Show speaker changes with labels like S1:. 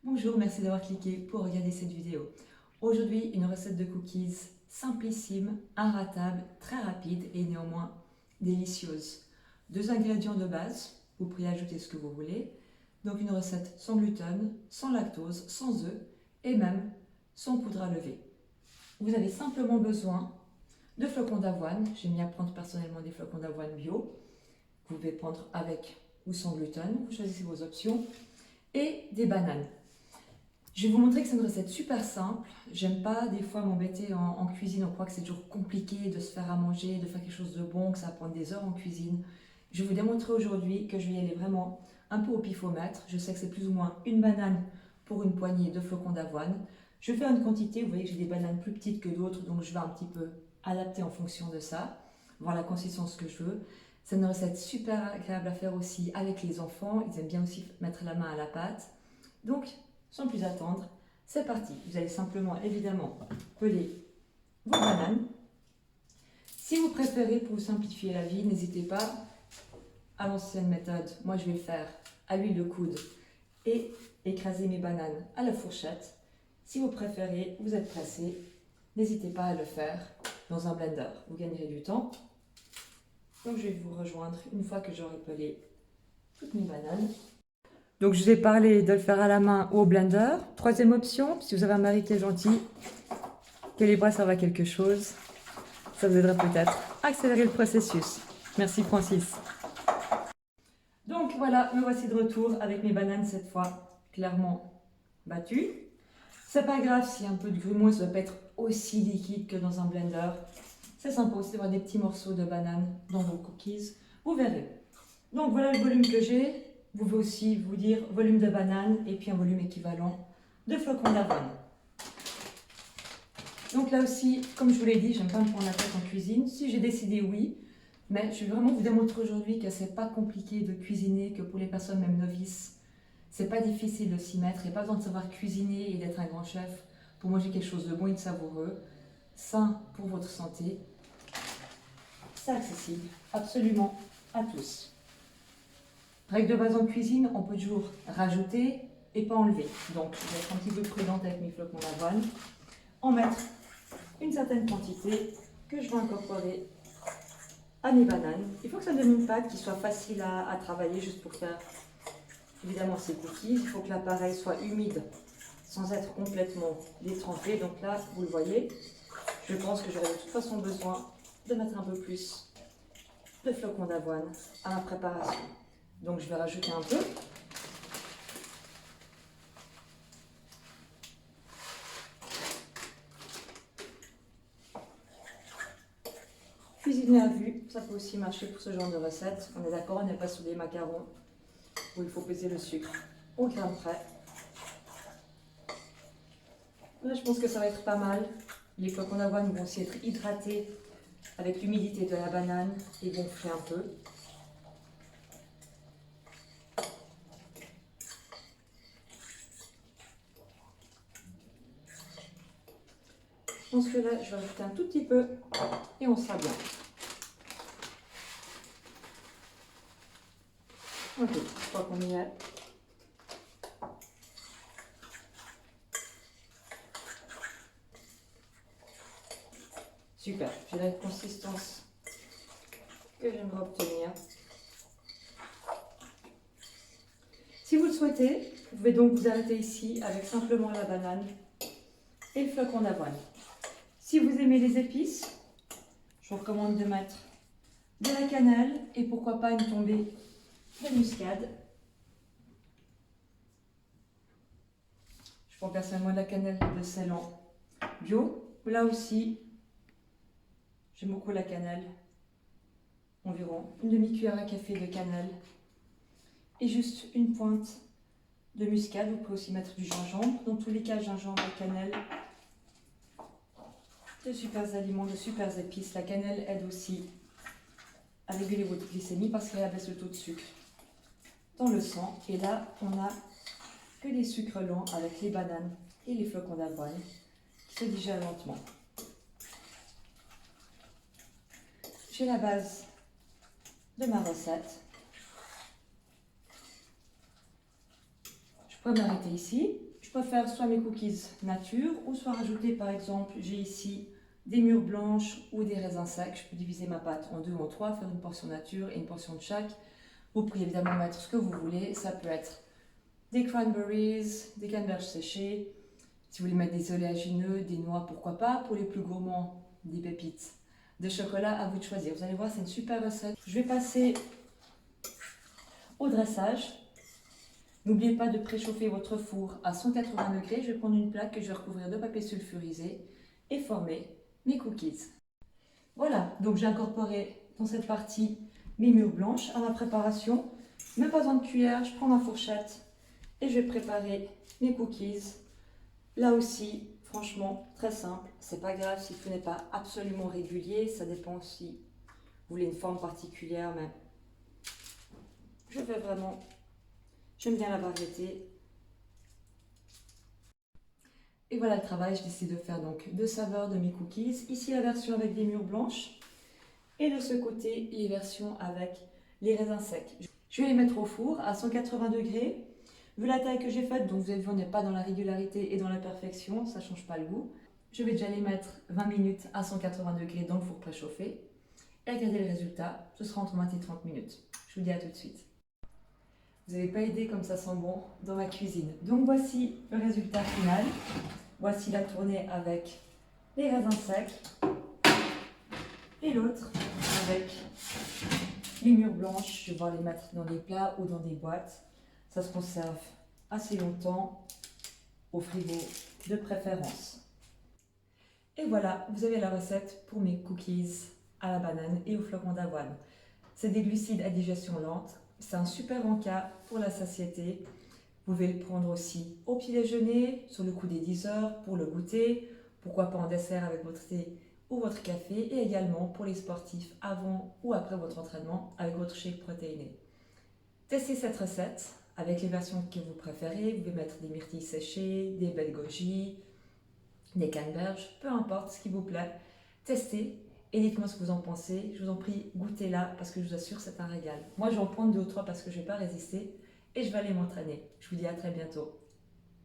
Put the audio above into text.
S1: Bonjour, merci d'avoir cliqué pour regarder cette vidéo. Aujourd'hui, une recette de cookies simplissime, inratable, très rapide et néanmoins délicieuse. Deux ingrédients de base, vous pourriez ajouter ce que vous voulez. Donc une recette sans gluten, sans lactose, sans œufs et même sans poudre à lever. Vous avez simplement besoin de flocons d'avoine. J'aime bien prendre personnellement des flocons d'avoine bio. Vous pouvez prendre avec ou sans gluten, vous choisissez vos options. Et des bananes. Je vais vous montrer que c'est une recette super simple. J'aime pas des fois m'embêter en cuisine. On croit que c'est toujours compliqué de se faire à manger, de faire quelque chose de bon, que ça va prendre des heures en cuisine. Je vais vous démontrer aujourd'hui que je vais y aller vraiment un peu au pifomètre. Je sais que c'est plus ou moins une banane pour une poignée de flocons d'avoine. Je vais faire une quantité. Vous voyez que j'ai des bananes plus petites que d'autres, donc je vais un petit peu adapter en fonction de ça, voir la consistance que je veux. C'est une recette super agréable à faire aussi avec les enfants. Ils aiment bien aussi mettre la main à la pâte. Donc, sans plus attendre, c'est parti. Vous allez simplement, évidemment, peler vos bananes. Si vous préférez, pour vous simplifier la vie, n'hésitez pas à l'ancienne méthode. Moi, je vais le faire à l'huile de coude et écraser mes bananes à la fourchette. Si vous préférez, vous êtes pressé, n'hésitez pas à le faire dans un blender. Vous gagnerez du temps. Donc, je vais vous rejoindre une fois que j'aurai pelé toutes mes bananes. Donc, je vous ai parlé de le faire à la main ou au blender. Troisième option, si vous avez un mari qui est gentil, que les bras servent à quelque chose, ça vous aidera peut-être à accélérer le processus. Merci Francis. Donc voilà, me voici de retour avec mes bananes cette fois clairement battues. C'est pas grave si un peu de grumeaux, ça ne va pas être aussi liquide que dans un blender. C'est sympa aussi d'avoir des petits morceaux de banane dans vos cookies. Vous verrez. Donc voilà le volume que j'ai. Vous pouvez aussi vous dire volume de banane et puis un volume équivalent de flocons d'avoine. Donc là aussi, comme je vous l'ai dit, j'aime pas me prendre la tête en cuisine. Si j'ai décidé oui, mais je vais vraiment vous démontrer aujourd'hui que c'est pas compliqué de cuisiner, que pour les personnes même novices, c'est pas difficile de s'y mettre et pas besoin de savoir cuisiner et d'être un grand chef pour manger quelque chose de bon et de savoureux, sain pour votre santé. C'est accessible absolument à tous. Règle de base en cuisine, on peut toujours rajouter et pas enlever. Donc je vais être un petit peu prudente avec mes flocons d'avoine, en mettre une certaine quantité que je vais incorporer à mes bananes. Il faut que ça me donne une pâte qui soit facile à travailler juste pour faire évidemment ces cookies. Il faut que l'appareil soit humide sans être complètement détrempé. Donc là, vous le voyez, je pense que j'aurai de toute façon besoin de mettre un peu plus de flocons d'avoine à ma préparation. Donc je vais rajouter un peu. Cuisiner à vue, ça peut aussi marcher pour ce genre de recette. On est d'accord, on n'est pas sur des macarons où il faut peser le sucre au grain près. Là, je pense que ça va être pas mal. Les flocons d'avoine vont aussi être hydratés avec l'humidité de la banane et gonfler un peu. Je pense que là, je vais rajouter un tout petit peu et on sera bien. Ok, je crois qu'on y est. Super, j'ai la consistance que j'aimerais obtenir. Si vous le souhaitez, vous pouvez donc vous arrêter ici avec simplement la banane et le flocon d'avoine. Si vous aimez les épices, je vous recommande de mettre de la cannelle et pourquoi pas une tombée de muscade. Je prends personnellement de la cannelle de Ceylan bio. Là aussi, j'aime beaucoup la cannelle. Environ une demi-cuillère à café de cannelle et juste une pointe de muscade. Vous pouvez aussi mettre du gingembre. Dans tous les cas, gingembre et cannelle, de super aliments, de super épices. La cannelle aide aussi à réguler votre glycémie parce qu'elle abaisse le taux de sucre dans le sang. Et là, on a que des sucres lents avec les bananes et les flocons d'avoine qui se digèrent lentement. J'ai la base de ma recette. Je pourrais m'arrêter ici. Je peux faire soit mes cookies nature ou soit rajouter par exemple, j'ai ici des mûres blanches ou des raisins secs. Je peux diviser ma pâte en deux ou en trois, faire une portion nature et une portion de chaque. Vous pouvez évidemment mettre ce que vous voulez. Ça peut être des cranberries, des canneberges séchées. Si vous voulez mettre des oléagineux, des noix, pourquoi pas. Pour les plus gourmands, des pépites de chocolat, à vous de choisir. Vous allez voir, c'est une super recette. Je vais passer au dressage. N'oubliez pas de préchauffer votre four à 180 degrés. Je vais prendre une plaque que je vais recouvrir de papier sulfurisé et former mes cookies. Voilà, donc j'ai incorporé dans cette partie mes mûres blanches à ma préparation. Même pas besoin de cuillère, je prends ma fourchette et je vais préparer mes cookies. Là aussi, franchement, très simple. C'est pas grave si tout n'est pas absolument régulier. Ça dépend si vous voulez une forme particulière, mais je vais vraiment... J'aime bien la variété. Et voilà le travail, je décide de faire donc deux saveurs de mes cookies. Ici la version avec des mûres blanches et de ce côté les versions avec les raisins secs. Je vais les mettre au four à 180 degrés. Vu la taille que j'ai faite, donc vous avez vu on n'est pas dans la régularité et dans la perfection, ça ne change pas le goût. Je vais déjà les mettre 20 minutes à 180 degrés dans le four préchauffé. Et regardez le résultat, ce sera entre 20 et 30 minutes. Je vous dis à tout de suite. Vous n'avez pas aidé comme ça sent bon dans ma cuisine. Donc voici le résultat final. Voici la tournée avec les raisins secs et l'autre avec les mûres blanches. Je vais pouvoir les mettre dans des plats ou dans des boîtes. Ça se conserve assez longtemps au frigo de préférence. Et voilà, vous avez la recette pour mes cookies à la banane et au flocon d'avoine. C'est des glucides à digestion lente. C'est un super encas pour la satiété. Vous pouvez le prendre aussi au petit déjeuner, sur le coup des 10 heures, pour le goûter, pourquoi pas en dessert avec votre thé ou votre café, et également pour les sportifs avant ou après votre entraînement avec votre shake protéiné. Testez cette recette avec les versions que vous préférez. Vous pouvez mettre des myrtilles séchées, des baies de goji, des canneberges, peu importe ce qui vous plaît. Testez et dites-moi ce que vous en pensez. Je vous en prie, goûtez-la parce que je vous assure, c'est un régal. Moi, je vais en prendre 2 ou 3 parce que je ne vais pas résister et je vais aller m'entraîner. Je vous dis à très bientôt.